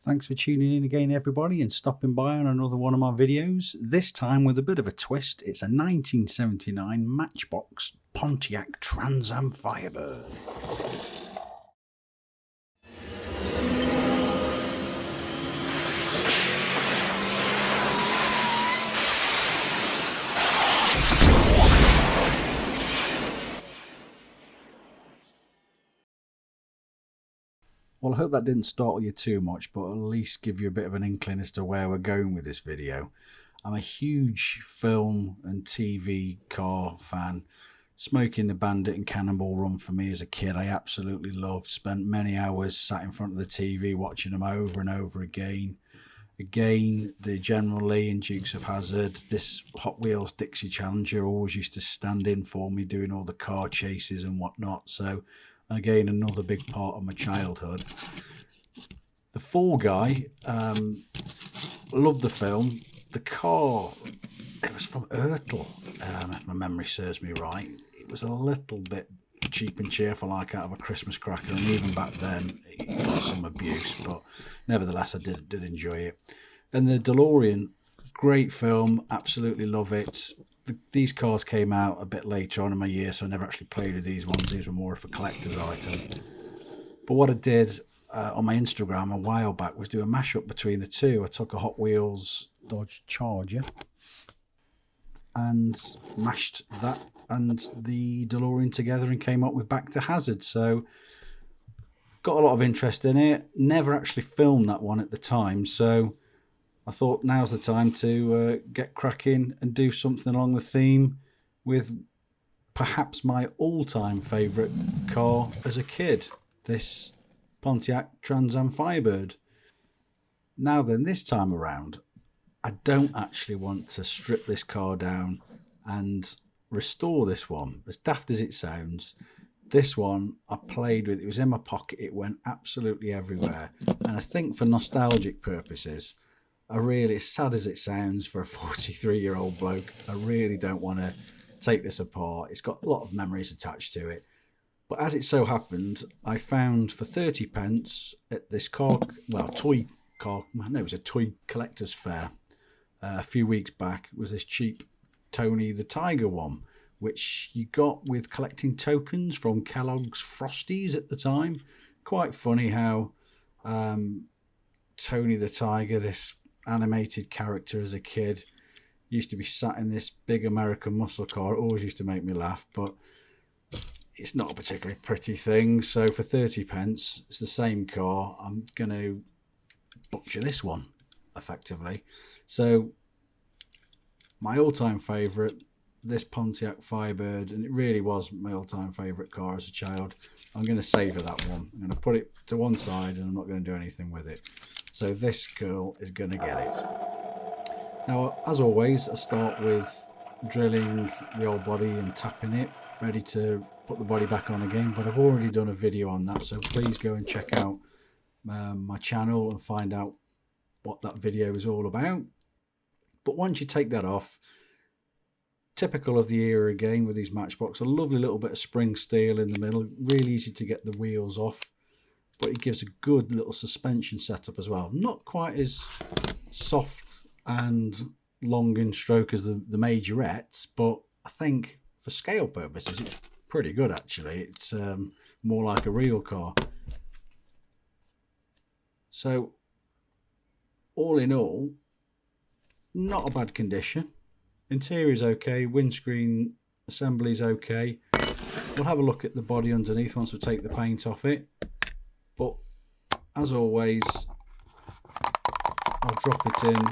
Thanks for tuning in again, everybody, and stopping by on another one of my videos. This time with a bit of a twist. It's a 1979 Matchbox Pontiac Trans Am Firebird. Well, I hope that didn't startle you too much, but at least give you a bit of an inkling as to where we're going with this video. I'm a huge film and TV car fan. Smoking the Bandit and Cannonball Run for me as a kid, I absolutely loved. Spent many hours sat in front of the TV watching them over and over again. Again, the General Lee and Dukes of Hazzard, this Hot Wheels Dixie Challenger always used to stand in for me doing all the car chases and whatnot. So again, another big part of my childhood. The Fall Guy, loved the film. The car, it was from Ertl, if my memory serves me right. It was a little bit cheap and cheerful, like out of a Christmas cracker, and even back then it got some abuse, but nevertheless I did enjoy it. And the DeLorean, great film, absolutely love it. These cars came out a bit later on in my year, so I never actually played with these ones. These were more of a collector's item. But what I did on my Instagram a while back was do a mashup between the two. I took a Hot Wheels Dodge Charger and mashed that and the DeLorean together and came up with Back to Hazard. So got a lot of interest in it. Never actually filmed that one at the time, so I thought now's the time to get cracking and do something along the theme with perhaps my all-time favourite car as a kid, this Pontiac Trans Am Firebird. Now then, this time around, I don't actually want to strip this car down and restore this one. As daft as it sounds, this one I played with, it was in my pocket, it went absolutely everywhere. And I think for nostalgic purposes, I really, as sad as it sounds for a 43-year-old bloke, I really don't want to take this apart. It's got a lot of memories attached to it. But as it so happened, I found for 30 pence at this toy collector's fair a few weeks back, was this cheap Tony the Tiger one, which you got with collecting tokens from Kellogg's Frosties at the time. Quite funny how Tony the Tiger, this animated character as a kid, used to be sat in this big American muscle car. It always used to make me laugh, but it's not a particularly pretty thing. So for 30 pence, it's the same car. I'm going to butcher this one, effectively. So my all-time favourite, this Pontiac Firebird, and it really was my all-time favourite car as a child. I'm going to savour that one. I'm going to put it to one side and I'm not going to do anything with it. So this girl is going to get it. Now, as always, I start with drilling the old body and tapping it, ready to put the body back on again. But I've already done a video on that, so please go and check out my channel and find out what that video is all about. But once you take that off, typical of the era again with these Matchbox, a lovely little bit of spring steel in the middle, really easy to get the wheels off. But it gives a good little suspension setup as well. Not quite as soft and long in stroke as the majorettes, but I think for scale purposes it's pretty good actually. It's more like a real car. So all in all, not a bad condition. Interior's okay, windscreen assembly's okay. We'll have a look at the body underneath once we take the paint off it. But as always, I'll drop it in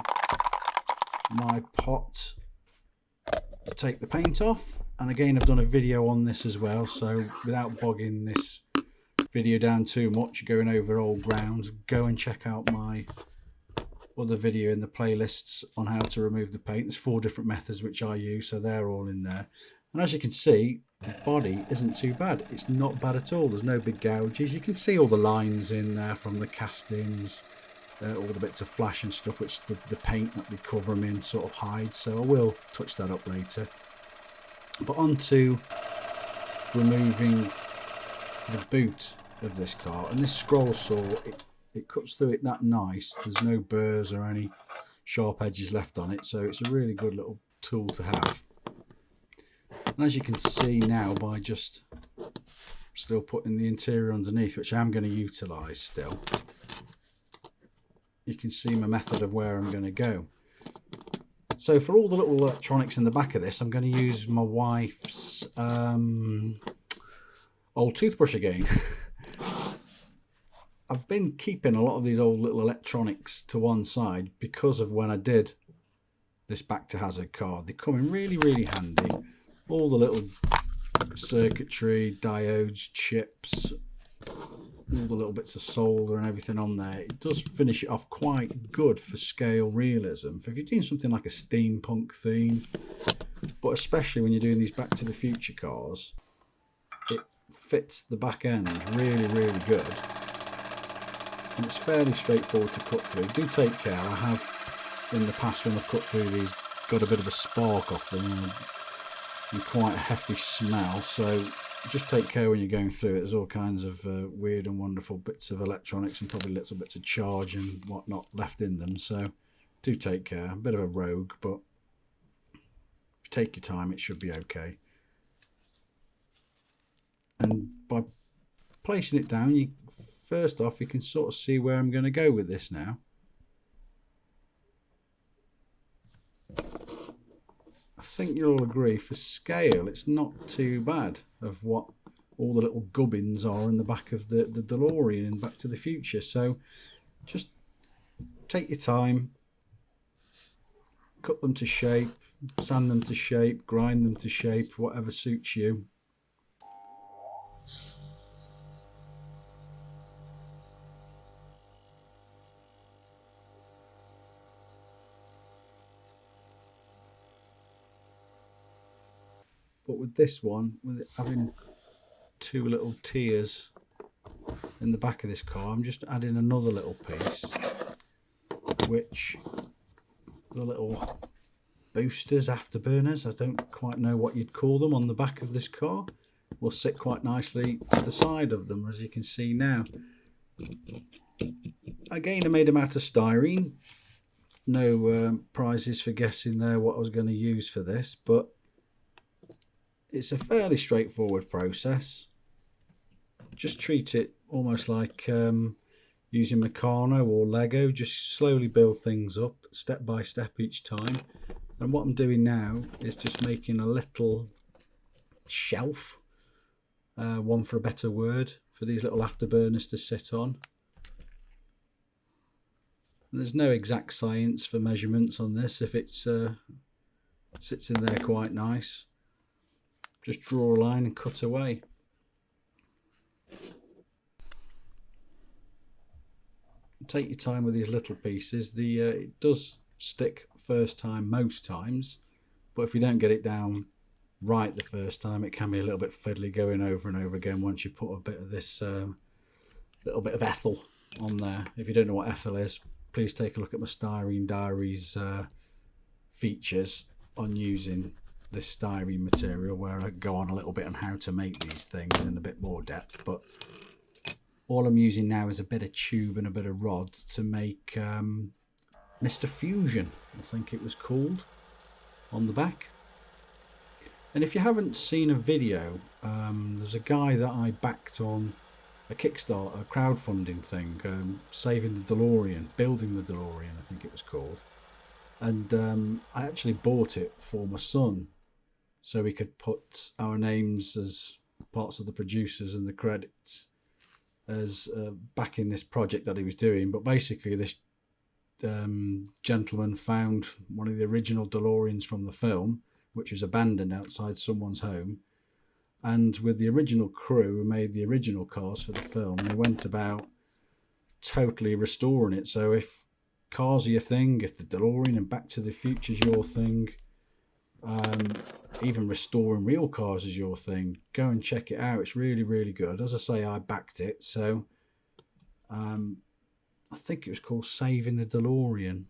my pot to take the paint off. And again, I've done a video on this as well, so without bogging this video down too much, going over old ground, go and check out my other video in the playlists on how to remove the paint. There's 4 different methods which I use, so they're all in there. And as you can see, the body isn't too bad. It's not bad at all. There's no big gouges. You can see all the lines in there from the castings, all the bits of flash and stuff which the paint that they cover them in sort of hides. So I will touch that up later. But on to removing the boot of this car. And this scroll saw, it cuts through it that nice. There's no burrs or any sharp edges left on it, so it's a really good little tool to have. And as you can see now, by just still putting the interior underneath, which I'm going to utilise still, you can see my method of where I'm going to go. So for all the little electronics in the back of this, I'm going to use my wife's old toothbrush again. I've been keeping a lot of these old little electronics to one side because of when I did this Back to Hazard card. They come in really, really handy. All the little circuitry, diodes, chips, all the little bits of solder and everything on there. It does finish it off quite good for scale realism. If you're doing something like a steampunk theme, but especially when you're doing these Back to the Future cars, it fits the back end really, really good. And it's fairly straightforward to cut through. Do take care. I have in the past, when I've cut through these, got a bit of a spark off them and quite a hefty smell, so just take care when you're going through it. There's all kinds of weird and wonderful bits of electronics and probably little bits of charge and whatnot left in them, so do take care. A bit of a rogue, but if you take your time, it should be okay. And by placing it down, first off, you can sort of see where I'm going to go with this now. I think you'll all agree, for scale, it's not too bad of what all the little gubbins are in the back of the DeLorean in Back to the Future. So just take your time, cut them to shape, sand them to shape, grind them to shape, whatever suits you. But with this one, with it having two little tiers in the back of this car, I'm just adding another little piece, which the little boosters, afterburners, I don't quite know what you'd call them, on the back of this car will sit quite nicely to the side of them, as you can see now. Again, I made them out of styrene. No prizes for guessing there what I was going to use for this, but it's a fairly straightforward process. Just treat it almost like using Meccano or Lego. Just slowly build things up step by step each time. And what I'm doing now is just making a little shelf, one for a better word, for these little afterburners to sit on. And there's no exact science for measurements on this. If it sits in there quite nice, just draw a line and cut away. Take your time with these little pieces. It does stick first time most times, but if you don't get it down right the first time, it can be a little bit fiddly going over and over again once you put a bit of this little bit of ethyl on there. If you don't know what ethyl is, please take a look at my Styrene Diaries features on using this styrene material, where I go on a little bit on how to make these things in a bit more depth. But all I'm using now is a bit of tube and a bit of rod to make Mr. Fusion, I think it was called, on the back. And if you haven't seen a video, there's a guy that I backed on a Kickstarter, a crowdfunding thing, saving the DeLorean, building the DeLorean, I think it was called. And I actually bought it for my son, so we could put our names as parts of the producers and the credits as backing this project that he was doing. But basically this gentleman found one of the original DeLoreans from the film, which was abandoned outside someone's home, and with the original crew who made the original cars for the film, they went about totally restoring it. So if cars are your thing, if the DeLorean and Back to the Future is your thing, even restoring real cars is your thing, go and check it out. It's really, really good. As I say, I backed it, so I think it was called Saving the DeLorean,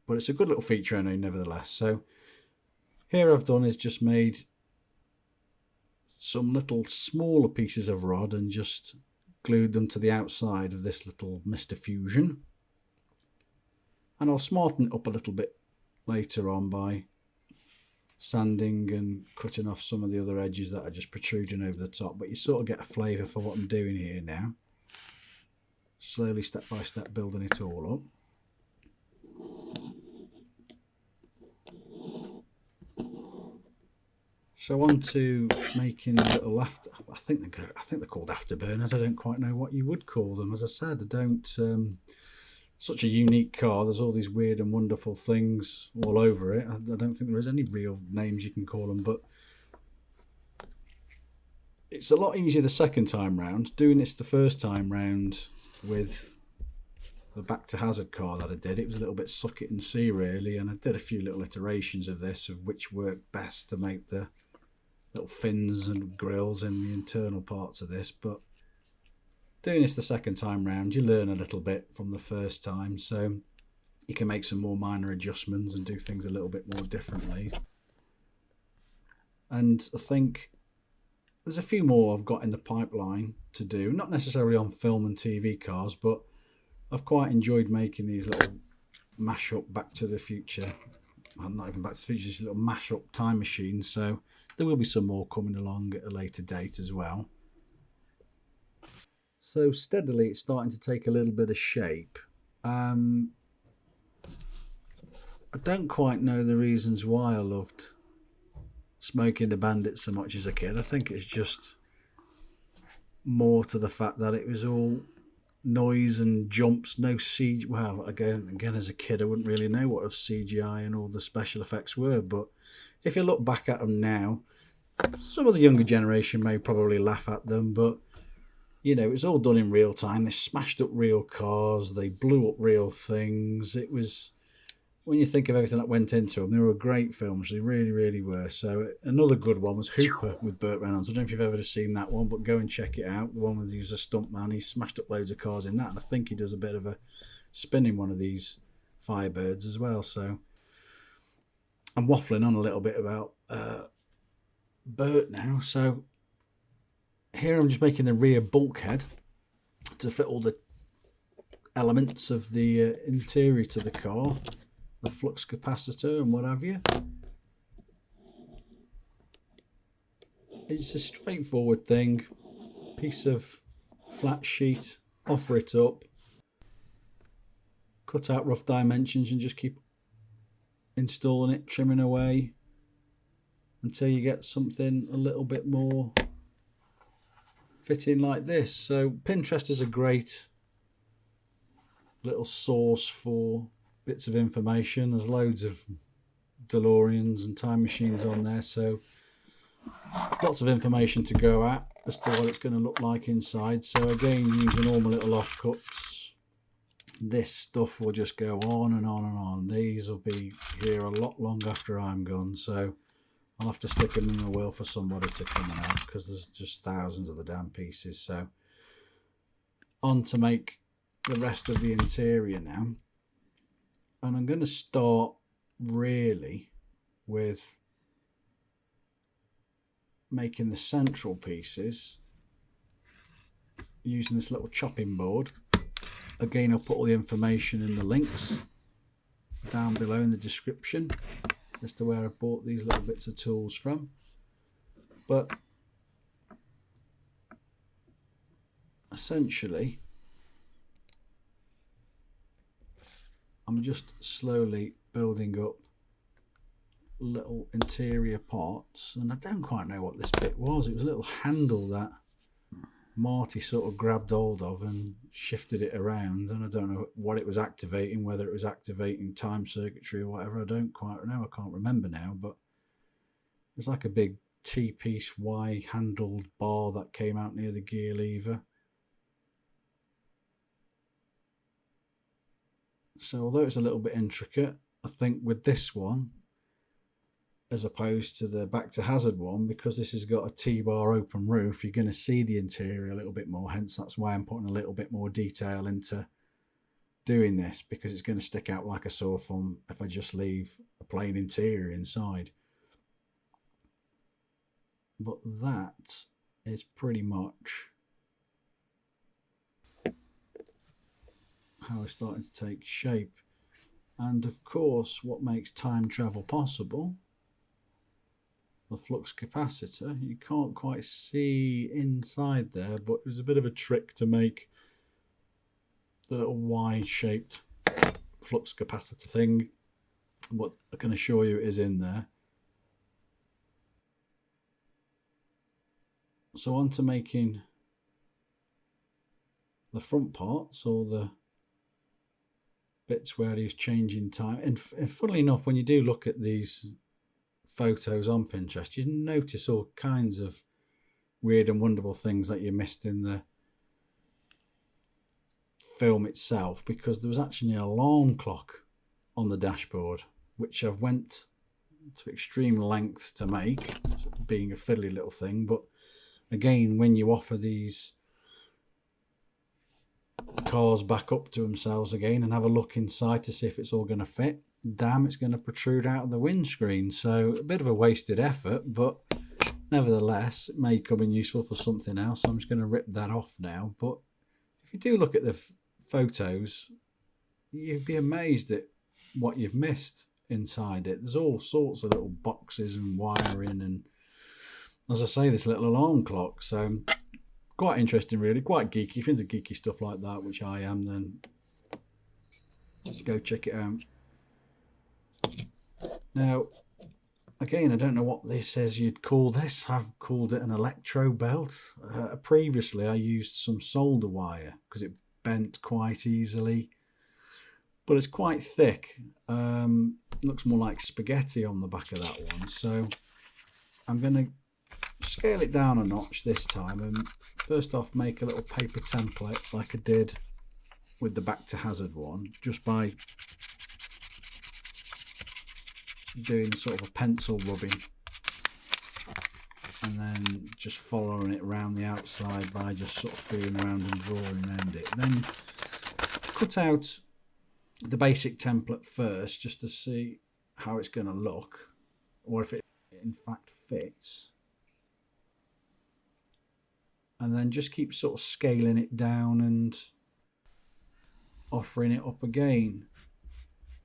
but it's a good little feature anyway, nevertheless. So here I've done is just made some little smaller pieces of rod and just glued them to the outside of this little Mr. Fusion. And I'll smarten it up a little bit later on by sanding and cutting off some of the other edges that are just protruding over the top. But you sort of get a flavour for what I'm doing here now. Slowly, step by step, building it all up. So on to making little after. I think they're called afterburners. I don't quite know what you would call them. As I said, I don't. Such a unique car. There's all these weird and wonderful things all over it. I don't think there is any real names you can call them, but it's a lot easier the second time round. Doing this the first time round with the Back to Hazard car that I did, it was a little bit suck it and see really, and I did a few little iterations of this of which worked best to make the little fins and grills in the internal parts of this. But doing this the second time round, you learn a little bit from the first time, so you can make some more minor adjustments and do things a little bit more differently. And I think there's a few more I've got in the pipeline to do, not necessarily on film and TV cars, but I've quite enjoyed making these little mash-up Back to the Future, well, not even Back to the Future, just little mash-up time machines, so there will be some more coming along at a later date as well. So steadily it's starting to take a little bit of shape. I don't quite know the reasons why I loved smoking the Bandit so much as a kid. I think it's just more to the fact that it was all noise and jumps, no CGI. Well, again as a kid I wouldn't really know what of CGI and all the special effects were, but if you look back at them now, some of the younger generation may probably laugh at them, but you know, it was all done in real time. They smashed up real cars, they blew up real things. It was, when you think of everything that went into them, they were great films. They really, really were. So another good one was Hooper with Burt Reynolds. I don't know if you've ever seen that one, but go and check it out. The one where he's a stuntman. He smashed up loads of cars in that, and I think he does a bit of a spin in one of these Firebirds as well. So I'm waffling on a little bit about Burt now. So here I'm just making the rear bulkhead to fit all the elements of the interior to the car, the flux capacitor and what have you. It's a straightforward thing, piece of flat sheet, offer it up, cut out rough dimensions and just keep installing it, trimming away until you get something a little bit more fitting like this. So Pinterest is a great little source for bits of information. There's loads of DeLoreans and time machines on there, so lots of information to go at as to what it's going to look like inside. So again, using all my little offcuts, this stuff will just go on and on and on. These will be here a lot long after I'm gone, so I'll have to stick them in the will for somebody to come out because there's just thousands of the damn pieces. So on to make the rest of the interior now. And I'm going to start really with making the central pieces using this little chopping board. Again, I'll put all the information in the links down below in the description as to where I bought these little bits of tools from. But essentially I'm just slowly building up little interior parts, and I don't quite know what this bit was. It was a little handle that Marty sort of grabbed hold of and shifted it around, and I don't know what it was activating, whether it was activating time circuitry or whatever. I don't quite know. I can't remember now, but it was like a big T-piece Y-handled bar that came out near the gear lever. So although it's a little bit intricate, I think with this one, as opposed to the Back to Hazard one, because this has got a T-bar open roof, you're going to see the interior a little bit more. Hence, that's why I'm putting a little bit more detail into doing this, because it's going to stick out like a sore thumb if I just leave a plain interior inside. But that is pretty much how it's starting to take shape. And of course, what makes time travel possible, the flux capacitor. You can't quite see inside there, but it was a bit of a trick to make the little Y-shaped flux capacitor thing. What I can assure you is in there. So on to making the front parts, or the bits where he's changing time. And funnily enough, when you do look at these photos on Pinterest, you notice all kinds of weird and wonderful things that you missed in the film itself, because there was actually an alarm clock on the dashboard, which I've went to extreme lengths to make, being a fiddly little thing. But again, when you offer these cars back up to themselves again and have a look inside to see if it's all going to fit, damn, it's going to protrude out of the windscreen. So a bit of a wasted effort, but nevertheless it may come in useful for something else. I'm just going to rip that off now. But if you do look at the photos, you'd be amazed at what you've missed inside it. There's all sorts of little boxes and wiring, and as I say, this little alarm clock. So quite interesting, really, quite geeky. If you're into geeky stuff like that, which I am, then go check it out. Now, again, I don't know what this is you'd call this. I've called it an electro belt. Previously, I used some solder wire because it bent quite easily, but it's quite thick. Looks more like spaghetti on the back of that one. So I'm going to scale it down a notch this time, and first off make a little paper template like I did with the Back to Hazard one, just by doing sort of a pencil rubbing and then just following it around the outside by just sort of feeling around and drawing around it. Then cut out the basic template first, just to see how it's going to look, or if it in fact fits, and then just keep sort of scaling it down and offering it up again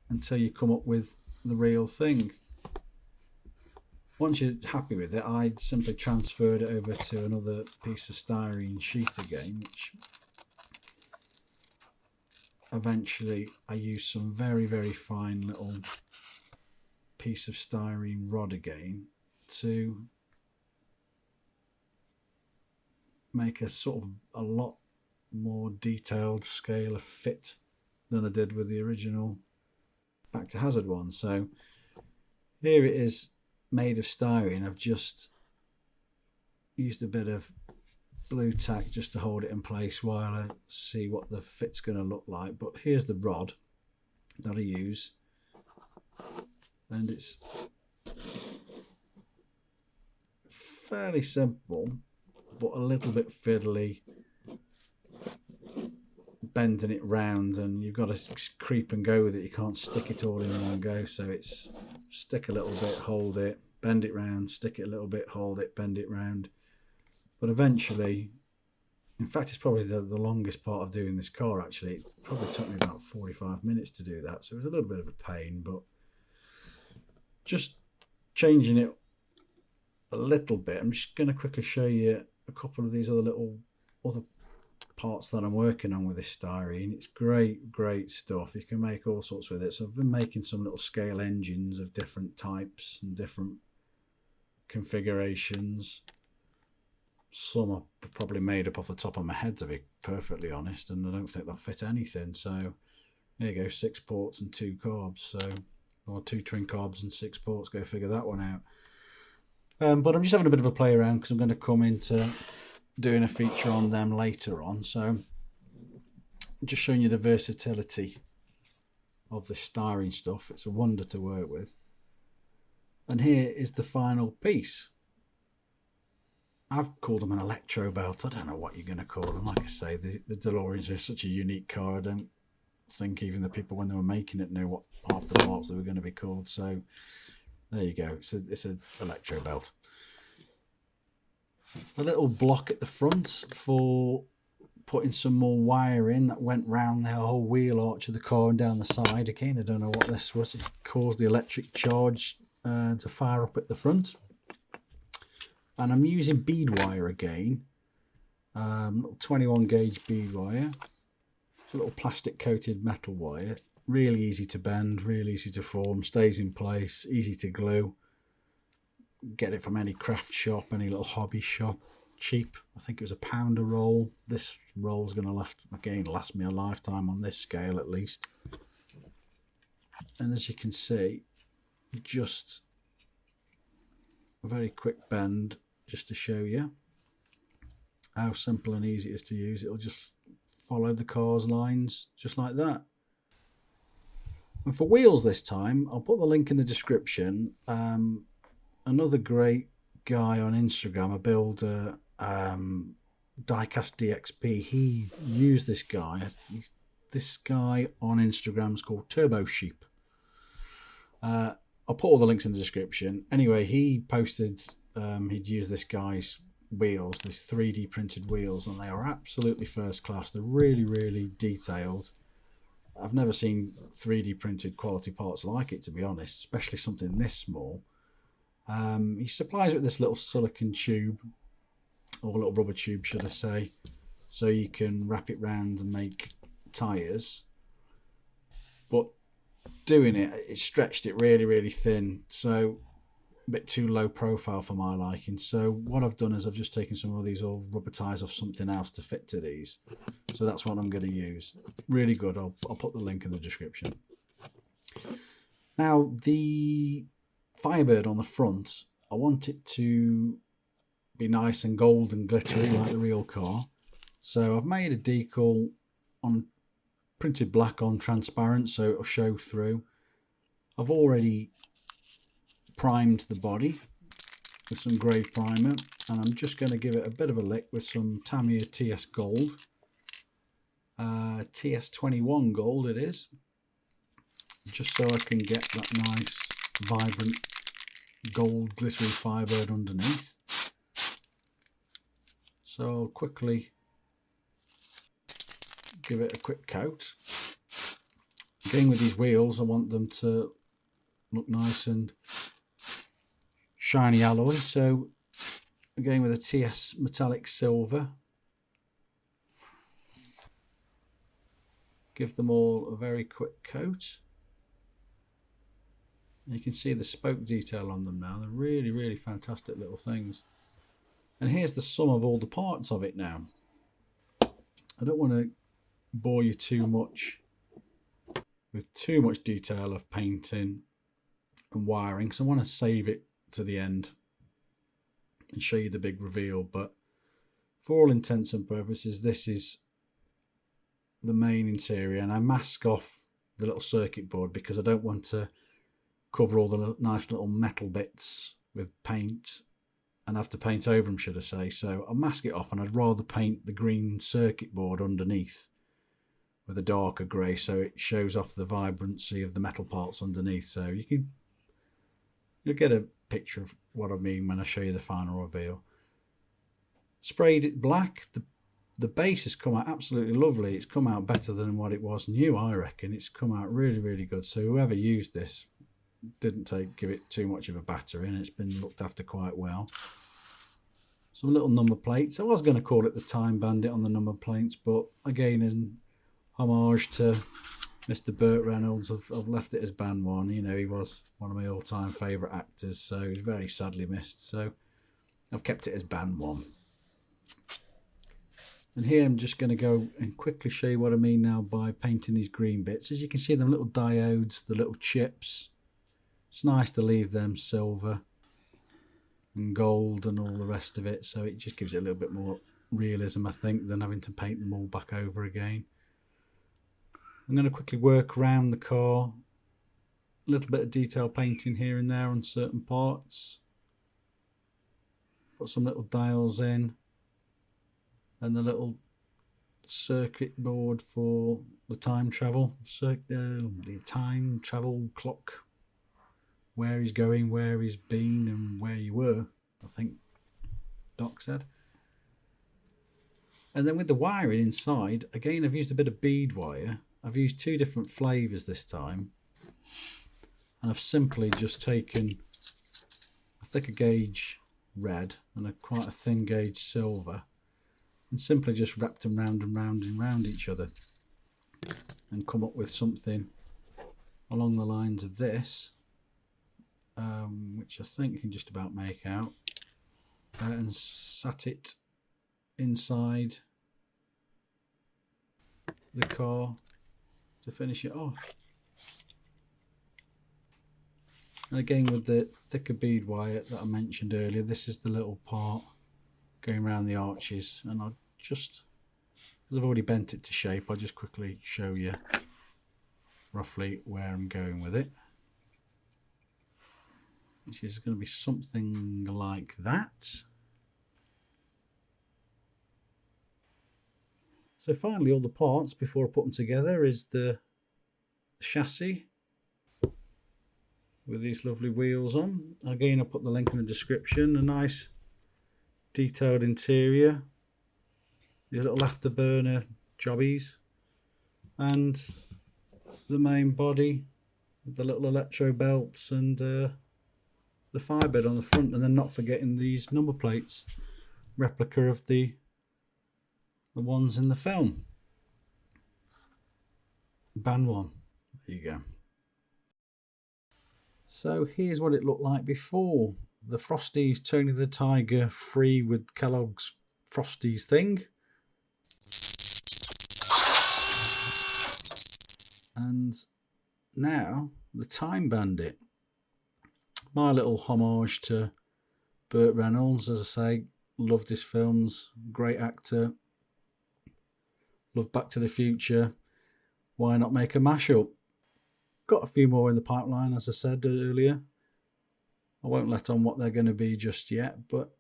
until you come up with the real thing. Once you're happy with it, I simply transferred it over to another piece of styrene sheet again, which eventually I used some very, very fine little piece of styrene rod again to make a sort of a lot more detailed scale of fit than I did with the original Back to Hazard one. So here it is, made of styrene. I've just used a bit of blue tack just to hold it in place while I see what the fit's going to look like. But here's the rod that I use, and it's fairly simple but a little bit fiddly, bending it round, and you've got to creep and go with it. You can't stick it all in one go, so it's stick a little bit, hold it, bend it round, stick it a little bit, hold it, bend it round. But eventually, in fact, it's probably the longest part of doing this car, actually. It probably took me about 45 minutes to do that, so it was a little bit of a pain, but just changing it a little bit. I'm just going to quickly show you a couple of these other parts that I'm working on with this styrene. It's great stuff. You can make all sorts with it. So I've been making some little scale engines of different types and different configurations. Some are probably made up off the top of my head, to be perfectly honest, and I don't think they'll fit anything. So there you go, 6 ports and 2 carbs, so, or 2 twin carbs and 6 ports. Go figure that one out. But I'm just having a bit of a play around because I'm going to come into doing a feature on them later on. So just showing you the versatility of the styrene stuff. It's a wonder to work with. And here is the final piece. I've called them an electro belt. I don't know what you're going to call them. Like I say, the DeLoreans are such a unique car. I don't think even the people when they were making it knew what half the parts they were going to be called. So there you go. It's an electro belt. A little block at the front for putting some more wire in that went round the whole wheel arch of the car and down the side. Again, I don't know what this was. It caused the electric charge to fire up at the front. And I'm using bead wire again. 21 gauge bead wire. It's a little plastic coated metal wire. Really easy to bend, really easy to form, stays in place, easy to glue. Get it from any craft shop, any little hobby shop. Cheap. I think it was £1 a roll. This roll's going to last me a lifetime on this scale at least. And as you can see, just a very quick bend just to show you how simple and easy it is to use. It'll just follow the car's lines just like that. And for wheels this time, I'll put the link in the description. Another great guy on Instagram, a builder, Diecast DXP, he used this guy. This guy on Instagram is called Turbo Sheep. I'll put all the links in the description. Anyway, he posted he'd used this guy's wheels, these 3D printed wheels, and they are absolutely first class. They're really, really detailed. I've never seen 3D printed quality parts like it, to be honest, especially something this small. He supplies it with this little silicone tube, or little rubber tube should I say, so you can wrap it round and make tyres. But doing it, it stretched it really, really thin, so a bit too low profile for my liking. So what I've done is I've just taken some of these old rubber tyres off something else to fit to these. So that's what I'm going to use. Really good. I'll put the link in the description. Now the Firebird on the front, I want it to be nice and gold and glittery like the real car. So I've made a decal on printed black on transparent so it'll show through. I've already primed the body with some grey primer, and I'm just going to give it a bit of a lick with some Tamiya TS Gold. TS21 Gold it is, just so I can get that nice vibrant gold glittery Firebird underneath. So I'll quickly give it a quick coat. Again, with these wheels, I want them to look nice and shiny alloy. So again, with a TS metallic silver, give them all a very quick coat. And you can see the spoke detail on them now. They're really, really fantastic little things. And here's the sum of all the parts of it now. I don't want to bore you too much with too much detail of painting and wiring, so I want to save it to the end and show you the big reveal. But for all intents and purposes, this is the main interior, and I mask off the little circuit board because I don't want to cover all the nice little metal bits with paint and have to paint over them, should I say. So I'll mask it off, and I'd rather paint the green circuit board underneath with a darker grey so it shows off the vibrancy of the metal parts underneath. So you'll get a picture of what I mean when I show you the final reveal. Sprayed it black. The base has come out absolutely lovely. It's come out better than what it was new, I reckon. It's come out really, really good. So whoever used this didn't give it too much of a batter in. It's been looked after quite well. Some little number plates. I was going to call it the Time Bandit on the number plates, but again, in homage to Mr. Burt Reynolds, I've left it as Band 1. You know, he was one of my all-time favourite actors, so he's very sadly missed. So I've kept it as Band 1. And here I'm just going to go and quickly show you what I mean now by painting these green bits. As you can see, them little diodes, the little chips. It's nice to leave them silver and gold and all the rest of it. So it just gives it a little bit more realism, I think, than having to paint them all back over again. I'm going to quickly work around the car. A little bit of detail painting here and there on certain parts. Put some little dials in. And the little circuit board for the time travel. The time travel clock. Where he's going, where he's been, and where you were, I think Doc said. And then with the wiring inside, again, I've used a bit of bead wire. I've used 2 different flavours this time. And I've simply just taken a thicker gauge red and quite a thin gauge silver and simply just wrapped them round and round and round each other and come up with something along the lines of this, which I think you can just about make out, and sat it inside the car to finish it off. And again, with the thicker bead wire that I mentioned earlier, this is the little part going around the arches, and I'll just, because I've already bent it to shape, I'll just quickly show you roughly where I'm going with it, which is going to be something like that. So finally, all the parts before I put them together is the chassis with these lovely wheels on. Again, I'll put the link in the description. A nice detailed interior, these little afterburner jobbies, and the main body with the little electro belts and the Firebird on the front, and then not forgetting these number plates, replica of the ones in the film. Band 1. There you go. So here's what it looked like before. The Frosties Tony the Tiger free with Kellogg's Frosties thing. And now the Time Bandit. My little homage to Burt Reynolds. As I say, loved his films, great actor. Love Back to the Future. Why not make a mashup? Got a few more in the pipeline, as I said earlier. I won't let on what they're going to be just yet, but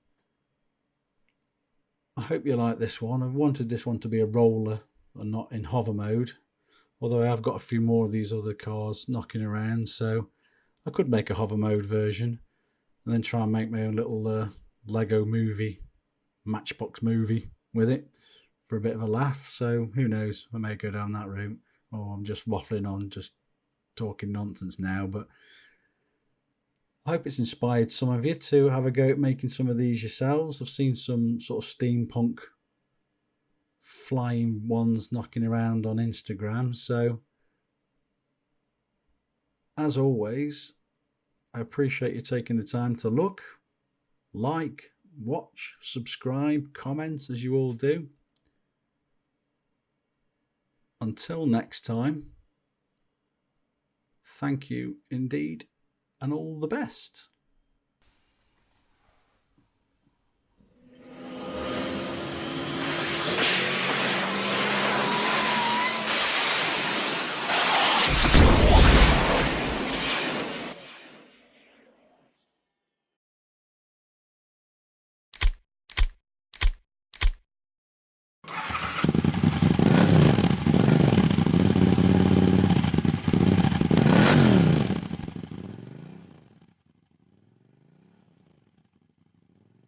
I hope you like this one. I've wanted this one to be a roller and not in hover mode, although I have got a few more of these other cars knocking around, so I could make a hover mode version and then try and make my own little Lego movie, Matchbox movie with it for a bit of a laugh. So who knows, I may go down that route, or I'm just waffling on, just talking nonsense now, but I hope it's inspired some of you to have a go at making some of these yourselves. I've seen some sort of steampunk flying ones knocking around on Instagram, so as always, I appreciate you taking the time to look, like, watch, subscribe, comment, as you all do. Until next time, thank you indeed, and all the best.